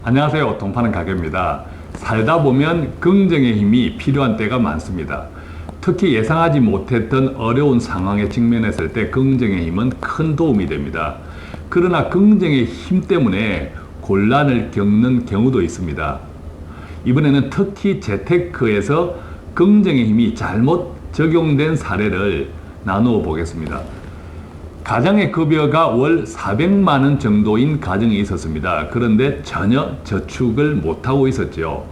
안녕하세요. 돈 파는 가게입니다. 살다 보면 긍정의 힘이 필요한 때가 많습니다. 특히 예상하지 못했던 어려운 상황에 직면했을 때 긍정의 힘은 큰 도움이 됩니다. 그러나 긍정의 힘 때문에 곤란을 겪는 경우도 있습니다. 이번에는 특히 재테크에서 긍정의 힘이 잘못 적용된 사례를 나누어 보겠습니다. 가장의 급여가 월 400만 원 정도인 가정이 있었습니다. 그런데 전혀 저축을 못하고 있었죠.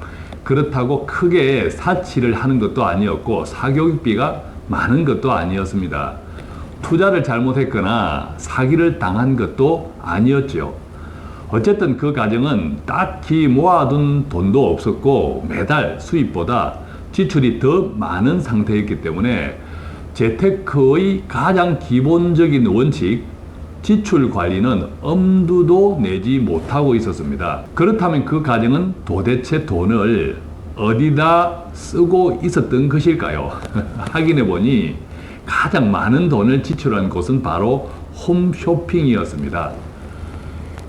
그렇다고 크게 사치를 하는 것도 아니었고 사교육비가 많은 것도 아니었습니다. 투자를 잘못했거나 사기를 당한 것도 아니었죠. 어쨌든 그 가정은 딱히 모아둔 돈도 없었고 매달 수입보다 지출이 더 많은 상태였기 때문에 재테크의 가장 기본적인 원칙, 지출 관리는 엄두도 내지 못하고 있었습니다. 그렇다면 그 가정은 도대체 돈을 어디다 쓰고 있었던 것일까요? 확인해 보니 가장 많은 돈을 지출한 곳은 바로 홈쇼핑이었습니다.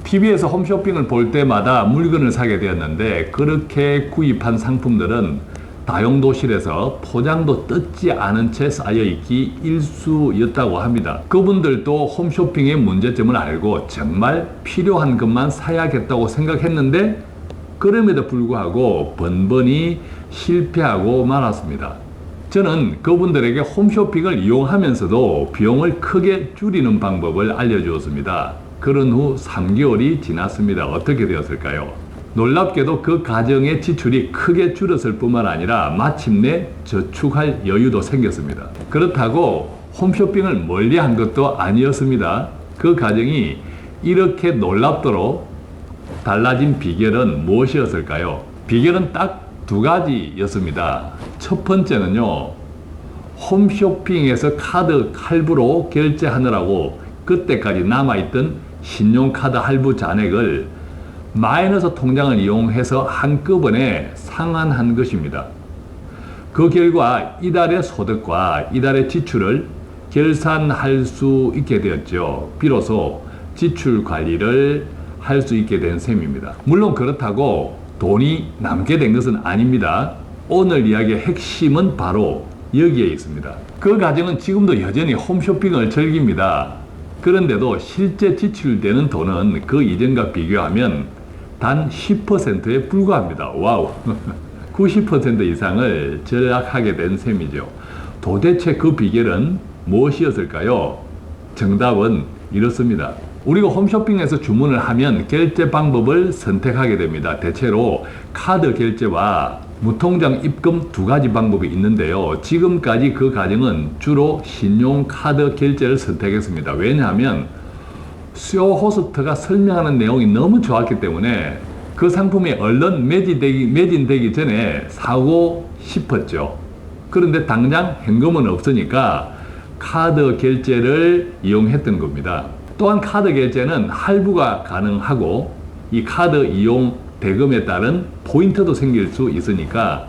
TV에서 홈쇼핑을 볼 때마다 물건을 사게 되었는데 그렇게 구입한 상품들은 다용도실에서 포장도 뜯지 않은 채 쌓여있기 일쑤였다고 합니다. 그분들도 홈쇼핑의 문제점을 알고 정말 필요한 것만 사야겠다고 생각했는데 그럼에도 불구하고 번번이 실패하고 말았습니다. 저는 그분들에게 홈쇼핑을 이용하면서도 비용을 크게 줄이는 방법을 알려주었습니다. 그런 후 3개월이 지났습니다. 어떻게 되었을까요? 놀랍게도 그 가정의 지출이 크게 줄었을 뿐만 아니라 마침내 저축할 여유도 생겼습니다. 그렇다고 홈쇼핑을 멀리한 것도 아니었습니다. 그 가정이 이렇게 놀랍도록 달라진 비결은 무엇이었을까요? 비결은 딱 2가지였습니다. 첫 번째는요, 홈쇼핑에서 카드 할부로 결제하느라고 그때까지 남아있던 신용카드 할부 잔액을 마이너스 통장을 이용해서 한꺼번에 상환한 것입니다. 그 결과 이달의 소득과 이달의 지출을 결산할 수 있게 되었죠. 비로소 지출 관리를 할 수 있게 된 셈입니다. 물론 그렇다고 돈이 남게 된 것은 아닙니다. 오늘 이야기의 핵심은 바로 여기에 있습니다. 그 가정은 지금도 여전히 홈쇼핑을 즐깁니다. 그런데도 실제 지출되는 돈은 그 이전과 비교하면 단 10%에 불과합니다. 와우. 90% 이상을 절약하게 된 셈이죠. 도대체 그 비결은 무엇이었을까요? 정답은 이렇습니다. 우리가 홈쇼핑에서 주문을 하면 결제 방법을 선택하게 됩니다. 대체로 카드 결제와 무통장 입금 2가지 방법이 있는데요. 지금까지 그 가정은 주로 신용카드 결제를 선택했습니다. 왜냐하면 쇼 호스트가 설명하는 내용이 너무 좋았기 때문에 그 상품이 얼른 매진되기 전에 사고 싶었죠. 그런데 당장 현금은 없으니까 카드 결제를 이용했던 겁니다. 또한 카드 결제는 할부가 가능하고 이 카드 이용 대금에 따른 포인트도 생길 수 있으니까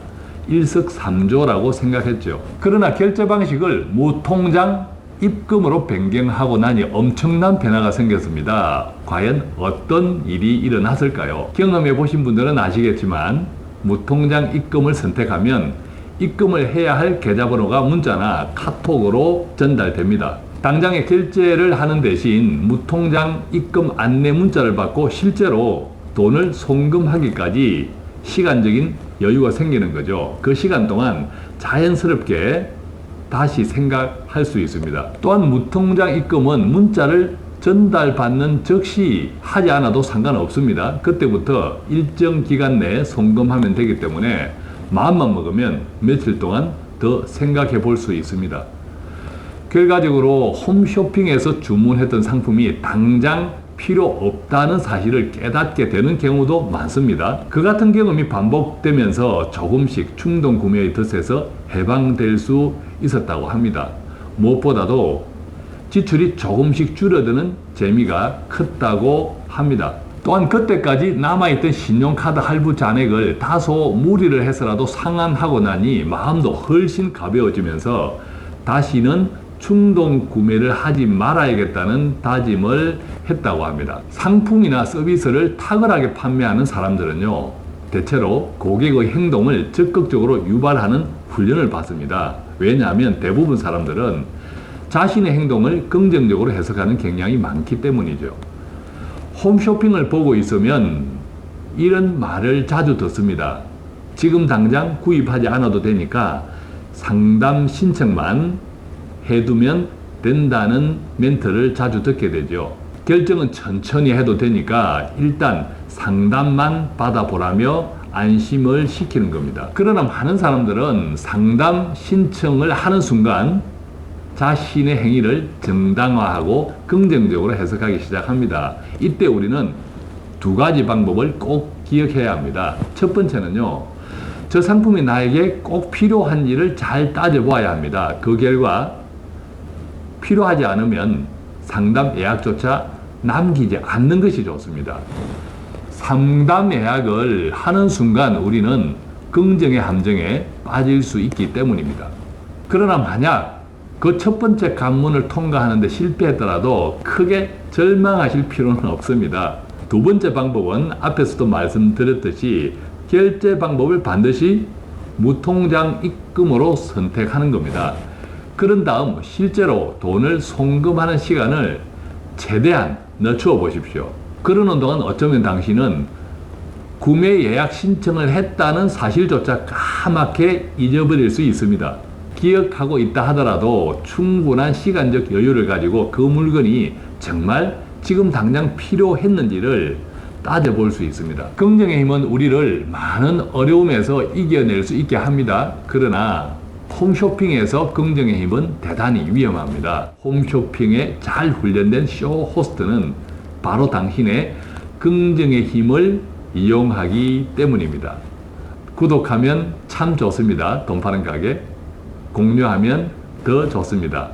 일석삼조라고 생각했죠. 그러나 결제 방식을 무통장 입금으로 변경하고 나니 엄청난 변화가 생겼습니다. 과연 어떤 일이 일어났을까요? 경험해 보신 분들은 아시겠지만 무통장 입금을 선택하면 입금을 해야 할 계좌번호가 문자나 카톡으로 전달됩니다. 당장에 결제를 하는 대신 무통장 입금 안내 문자를 받고 실제로 돈을 송금하기까지 시간적인 여유가 생기는 거죠. 그 시간 동안 자연스럽게 다시 생각할 수 있습니다. 또한 무통장 입금은 문자를 전달받는 즉시 하지 않아도 상관없습니다. 그때부터 일정 기간 내에 송금하면 되기 때문에 마음만 먹으면 며칠 동안 더 생각해 볼 수 있습니다. 결과적으로 홈쇼핑에서 주문했던 상품이 당장 필요 없다는 사실을 깨닫게 되는 경우도 많습니다. 그 같은 경험이 반복되면서 조금씩 충동 구매의 덫에서 해방될 수 있었다고 합니다. 무엇보다도 지출이 조금씩 줄어드는 재미가 컸다고 합니다. 또한 그때까지 남아있던 신용카드 할부 잔액을 다소 무리를 해서라도 상환하고 나니 마음도 훨씬 가벼워지면서 다시는 충동 구매를 하지 말아야겠다는 다짐을 했다고 합니다. 상품이나 서비스를 탁월하게 판매하는 사람들은요, 대체로 고객의 행동을 적극적으로 유발하는 훈련을 받습니다. 왜냐하면 대부분 사람들은 자신의 행동을 긍정적으로 해석하는 경향이 많기 때문이죠. 홈쇼핑을 보고 있으면 이런 말을 자주 듣습니다. 지금 당장 구입하지 않아도 되니까 상담 신청만 해두면 된다는 멘트를 자주 듣게 되죠. 결정은 천천히 해도 되니까 일단 상담만 받아보라며 안심을 시키는 겁니다. 그러나 많은 사람들은 상담 신청을 하는 순간 자신의 행위를 정당화하고 긍정적으로 해석하기 시작합니다. 이때 우리는 두 가지 방법을 꼭 기억해야 합니다. 첫 번째는요, 저 상품이 나에게 꼭 필요한지를 잘 따져보아야 합니다. 그 결과 필요하지 않으면 상담 예약조차 남기지 않는 것이 좋습니다. 상담 예약을 하는 순간 우리는 긍정의 함정에 빠질 수 있기 때문입니다. 그러나 만약 그 첫 번째 관문을 통과하는데 실패했더라도 크게 절망하실 필요는 없습니다. 두 번째 방법은 앞에서도 말씀드렸듯이 결제 방법을 반드시 무통장 입금으로 선택하는 겁니다. 그런 다음 실제로 돈을 송금하는 시간을 최대한 늦추어 보십시오. 그러는 동안 어쩌면 당신은 구매 예약 신청을 했다는 사실조차 까맣게 잊어버릴 수 있습니다. 기억하고 있다 하더라도 충분한 시간적 여유를 가지고 그 물건이 정말 지금 당장 필요했는지를 따져볼 수 있습니다. 긍정의 힘은 우리를 많은 어려움에서 이겨낼 수 있게 합니다. 그러나 홈쇼핑에서 긍정의 힘은 대단히 위험합니다. 홈쇼핑에 잘 훈련된 쇼 호스트는 바로 당신의 긍정의 힘을 이용하기 때문입니다. 구독하면 참 좋습니다. 돈 파는 가게. 공유하면 더 좋습니다.